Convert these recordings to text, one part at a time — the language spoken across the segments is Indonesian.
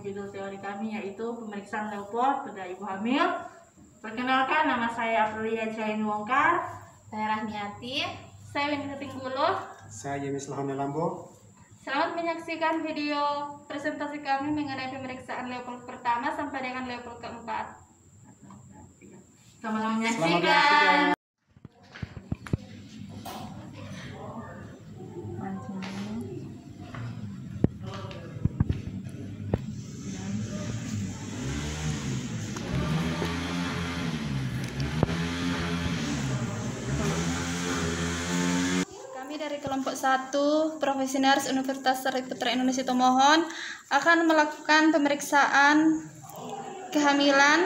judul teori kami yaitu pemeriksaan Leopold pada ibu hamil. Perkenalkan, nama saya Aprilia Jain Wongkar. Saya Rahmiati. Saya Winnie Tingguluh. Saya Yemis Lahona Lambo. Selamat menyaksikan video presentasi kami mengenai pemeriksaan Leopold pertama sampai dengan Leopold keempat. Selamat menyaksikan. Dari kelompok 1 Profesionaris Universitas Sariputra Indonesia Tomohon akan melakukan pemeriksaan kehamilan,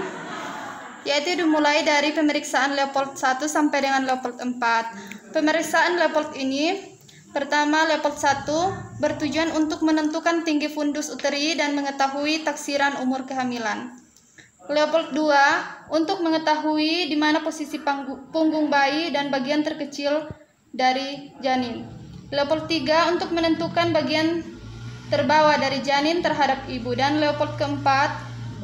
yaitu dimulai dari pemeriksaan Leopold 1 sampai dengan Leopold 4. Pemeriksaan Leopold ini, pertama, Leopold 1 bertujuan untuk menentukan tinggi fundus uteri dan mengetahui taksiran umur kehamilan. Leopold 2 untuk mengetahui di mana posisi punggung bayi dan bagian terkecil dari janin. Leopold 3 untuk menentukan bagian terbawah dari janin terhadap ibu, dan Leopold keempat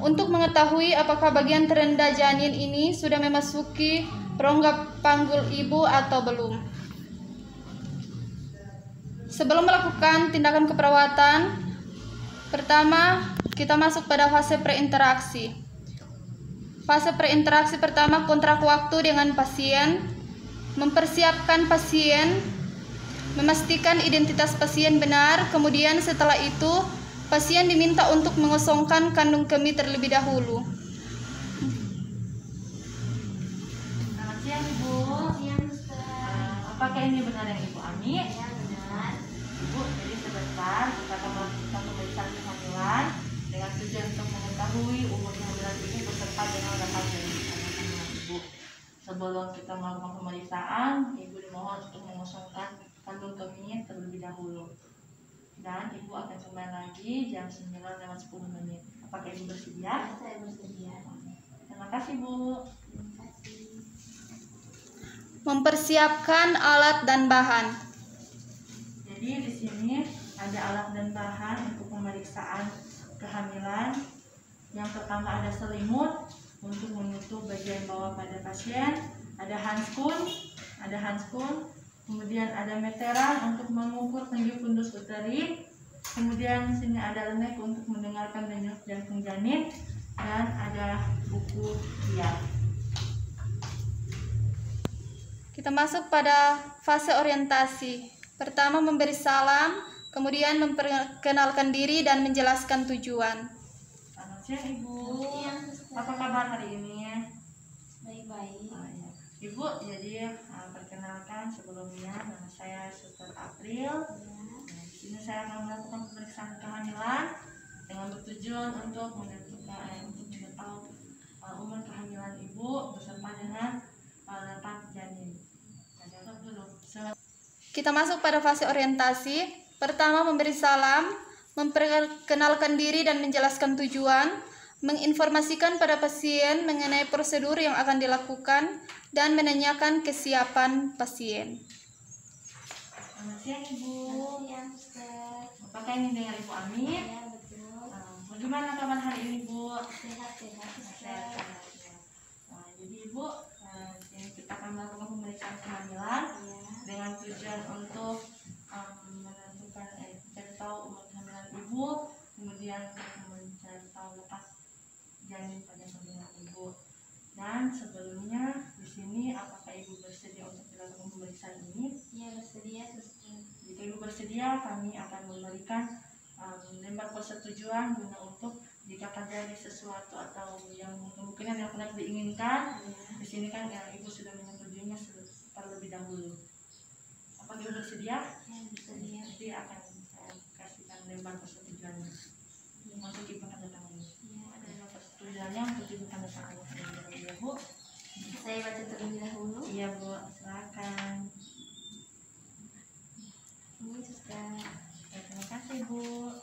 untuk mengetahui apakah bagian terendah janin ini sudah memasuki rongga panggul ibu atau belum. Sebelum melakukan tindakan keperawatan, pertama kita masuk pada fase preinteraksi. Fase preinteraksi pertama, kontrak waktu dengan pasien. Mempersiapkan pasien, memastikan identitas pasien benar, kemudian setelah itu pasien diminta untuk mengosongkan kandung kemih terlebih dahulu. Selamat siang Ibu. Siang, Ustaz. Apakah ini benar yang Ibu Ami? Ya, benar. Ibu, jadi sebentar kita akan melakukan pemeriksaan kehamilan dengan tujuan untuk mengetahui umur kehamilan ibu beserta dengan rekam dari kehamilan Ibu. Sebelum kita melakukan pemeriksaan, Ibu dimohon untuk mengosongkan kandung kemih terlebih dahulu. Dan Ibu akan kembali lagi jam 9:10. Apakah Ibu bersedia? Saya bersedia. Terima kasih, Bu. Terima kasih. Mempersiapkan alat dan bahan. Jadi di sini ada alat dan bahan untuk pemeriksaan kehamilan. Yang pertama ada selimut untuk menutup bagian bawah pada pasien, ada handskun, kemudian ada meteran untuk mengukur tinggi fundus uteri, kemudian di sini ada lenek untuk mendengarkan denyut jantung janin, dan ada buku diar. Kita masuk pada fase orientasi. Pertama, memberi salam, kemudian memperkenalkan diri dan menjelaskan tujuan. Selamat siang Ibu. Apa kabar hari ini? Baik-baik. Ya. Ibu, jadi perkenalkan sebelumnya, nama saya Suster April. Nah, di sini saya akan melakukan pemeriksaan kehamilan dengan bertujuan untuk menentukan mengetahui umur kehamilan ibu beserta dengan letak janin. Kita masuk pada fase orientasi. Pertama, memberi salam, memperkenalkan diri dan menjelaskan tujuan, menginformasikan pada pasien mengenai prosedur yang akan dilakukan, dan menanyakan kesiapan pasien. Selamat siang Ibu. Selamat siang, Ustaz. Apakah ini dengan Ibu Ami? Ya, betul. Bagaimana kabar hari ini Bu? Sehat-sehat, Sehat. Nah, jadi Ibu, ini kita akan melakukan pemeriksaan kehamilan dengan tujuan untuk menentukan mencari tahu umur kehamilan ibu, kemudian mencari tahu letak janin pada kandungan ibu. Dan sebelumnya di sini apakah Ibu bersedia untuk dilakukan pemeriksaan ini? Ya, bersedia, Suster. Jika Ibu bersedia, kami akan memberikan lembar persetujuan guna untuk jika terjadi sesuatu atau yang kemungkinan yang pernah diinginkan. Di sini kan ya, Ibu sudah menyetujuinya terlebih dahulu. Apakah Ibu bersedia? Ya, bersedia. Nanti akan saya kasihkan lembar persetujuannya untuk Ibu tanda tangan. Ada lembar persetujuannya untuk Ibu tanda tangan. Ya Bu. Saya baca terlebih dahulu. Iya Bu, silakan. Ini, Suster. Ya, terima kasih Bu.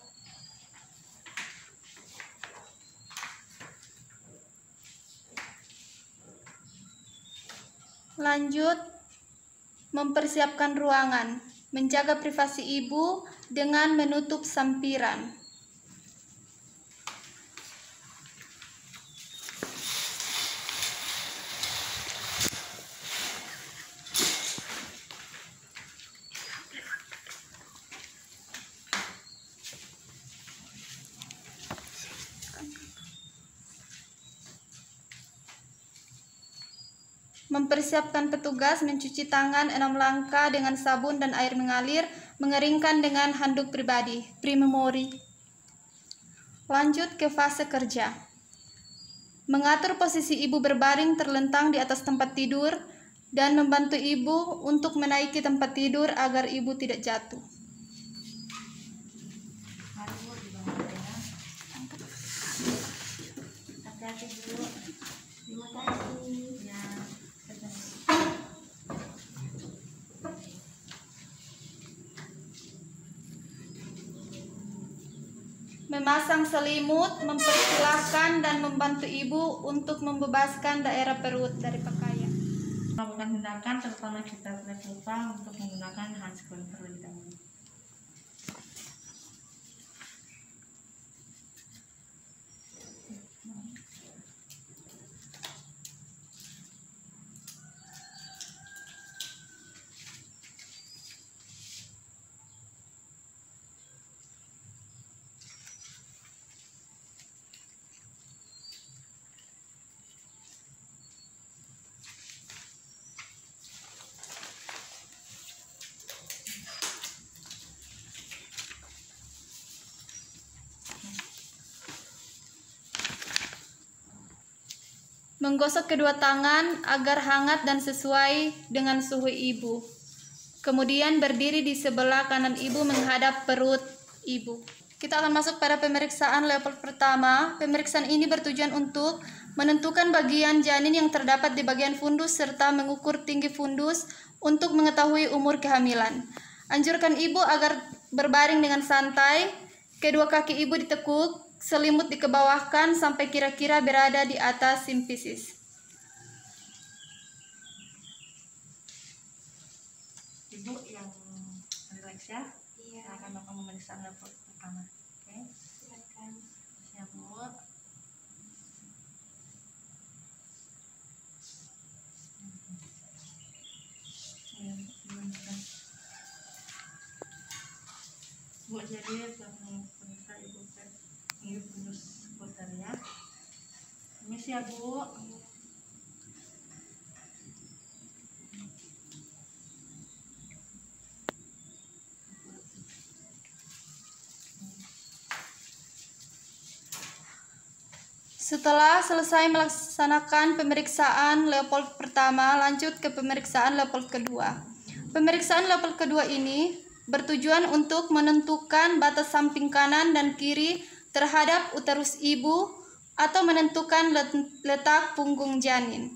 Lanjut, mempersiapkan ruangan, menjaga privasi ibu dengan menutup sampiran. mempersiapkan petugas mencuci tangan 6 langkah dengan sabun dan air mengalir, mengeringkan dengan handuk pribadi, pre-memori. Lanjut ke fase kerja. Mengatur posisi ibu berbaring terlentang di atas tempat tidur dan membantu ibu untuk menaiki tempat tidur agar ibu tidak jatuh. Mari Bu, dibangun ya. Hati-hati Bu. Terima kasih. Ya, Memasang selimut, mempersilahkan dan membantu ibu untuk membebaskan daerah perut dari pakaian. melakukan tindakan terutama kita tidak lupa untuk menggunakan handphone terlebih dahulu. Menggosok kedua tangan agar hangat dan sesuai dengan suhu ibu. Kemudian berdiri di sebelah kanan ibu menghadap perut ibu. Kita akan masuk pada pemeriksaan level pertama. Pemeriksaan ini bertujuan untuk menentukan bagian janin yang terdapat di bagian fundus serta mengukur tinggi fundus untuk mengetahui umur kehamilan. Anjurkan ibu agar berbaring dengan santai. Kedua kaki ibu ditekuk, selimut dikebawahkan sampai kira-kira berada di atas simfisis. Ibu yang relax ya. Iya. Saya akan melakukan pemeriksaan level pertama. Oke. Silakan. Siap Bu. Bu, jadi setelah pemirsa ibu tes ini fundus putar ya. Permisi ya Bu. Setelah selesai melaksanakan pemeriksaan level pertama, lanjut ke pemeriksaan level kedua. Pemeriksaan level kedua ini bertujuan untuk menentukan batas samping kanan dan kiri terhadap uterus ibu atau menentukan letak punggung janin.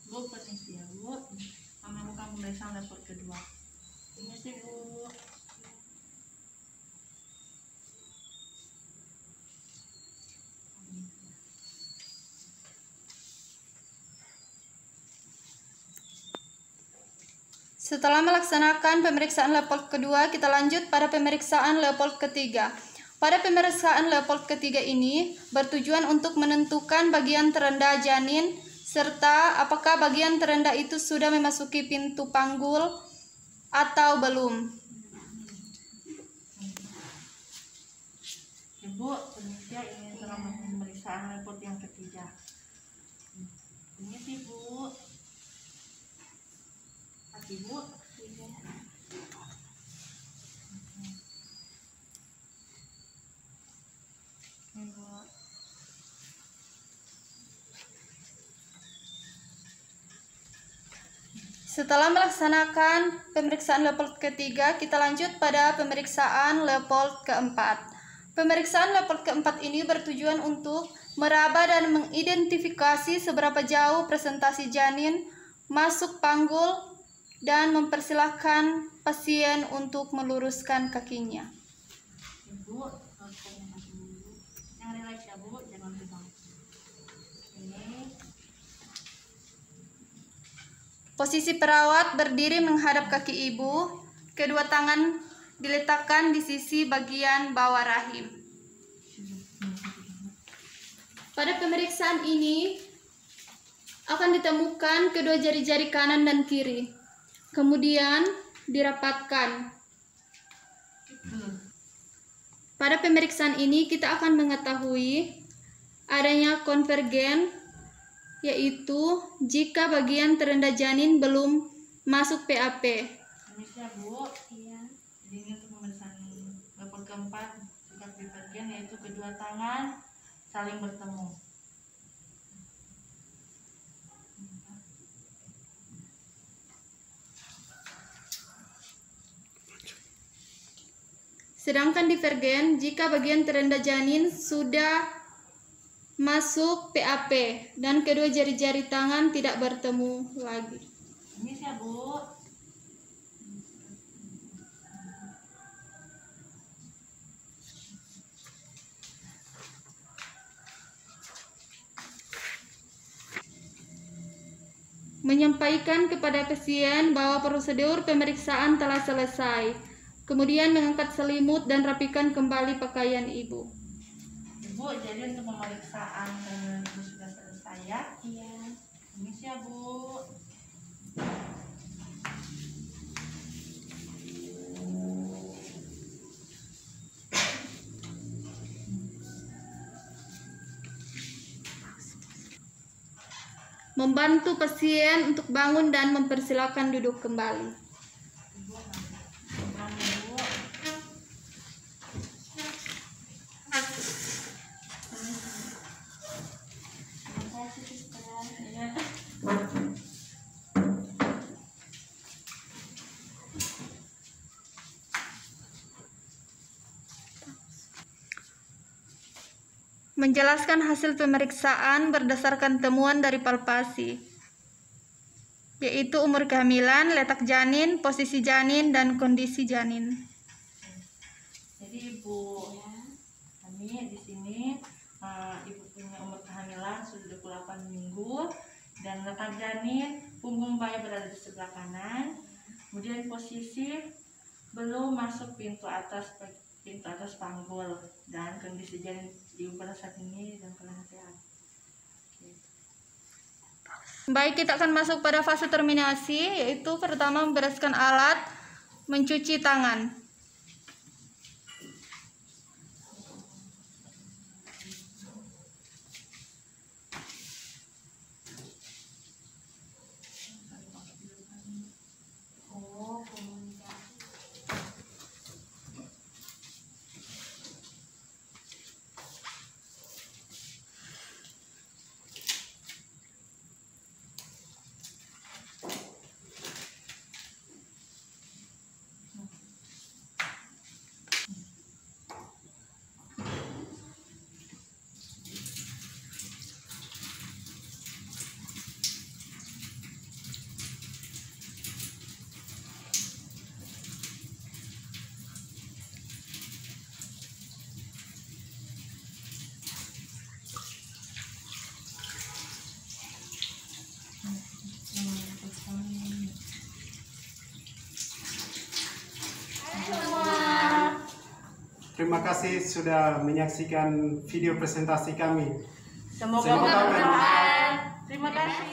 Bu, permisi ya Bu. Melakukan pemeriksaan level kedua. Permisi Bu. Setelah melaksanakan pemeriksaan level kedua, kita lanjut pada pemeriksaan level ketiga. Pada pemeriksaan level ketiga ini bertujuan untuk menentukan bagian terendah janin serta apakah bagian terendah itu sudah memasuki pintu panggul atau belum. Ibu, permisi ya, ini telah melakukan pemeriksaan level yang ketiga. Permisi Bu. Hati Bu. Ibu. Setelah melaksanakan pemeriksaan level ketiga, kita lanjut pada pemeriksaan level keempat. Pemeriksaan level keempat ini bertujuan untuk meraba dan mengidentifikasi seberapa jauh presentasi janin masuk panggul dan mempersilahkan pasien untuk meluruskan kakinya. Ibu, yang relax ya Bu, jangan tegang. Ini. Posisi perawat berdiri menghadap kaki ibu, kedua tangan diletakkan di sisi bagian bawah rahim. Pada pemeriksaan ini akan ditemukan kedua jari-jari kanan dan kiri, kemudian dirapatkan. Pada pemeriksaan ini kita akan mengetahui adanya konvergen yaitu jika bagian terendah janin belum masuk PAP. Permisi ya Bu. Iya. Jadi ini untuk pemeriksaan level keempat sikap bepergian, yaitu kedua tangan saling bertemu. Sedangkan divergen jika bagian terendah janin sudah masuk PAP dan kedua jari-jari tangan tidak bertemu lagi. Permisi ya Bu. Menyampaikan kepada pasien bahwa prosedur pemeriksaan telah selesai. Kemudian mengangkat selimut dan rapikan kembali pakaian ibu. Ibu, jadi untuk pemeriksaan itu sudah selesai ya? Iya. Permisi ya Bu. Membantu pasien untuk bangun dan mempersilakan duduk kembali. Bu. Terima kasih suster. Iya. Menjelaskan hasil pemeriksaan berdasarkan temuan dari palpasi, yaitu umur kehamilan, letak janin, posisi janin, dan kondisi janin. Jadi Ibu, kami di sini Ibu punya umur kehamilan sudah 28 minggu dan letak janin punggung bayi berada di sebelah kanan. Kemudian posisi belum masuk pintu atas panggul, dan kondisi janin Ibu pada saat ini dan keadaan sehat. Baik, kita akan masuk pada fase terminasi, yaitu pertama membereskan alat, mencuci tangan. Terima kasih sudah menyaksikan video presentasi kami. Semoga Semoga bermanfaat. Terima kasih.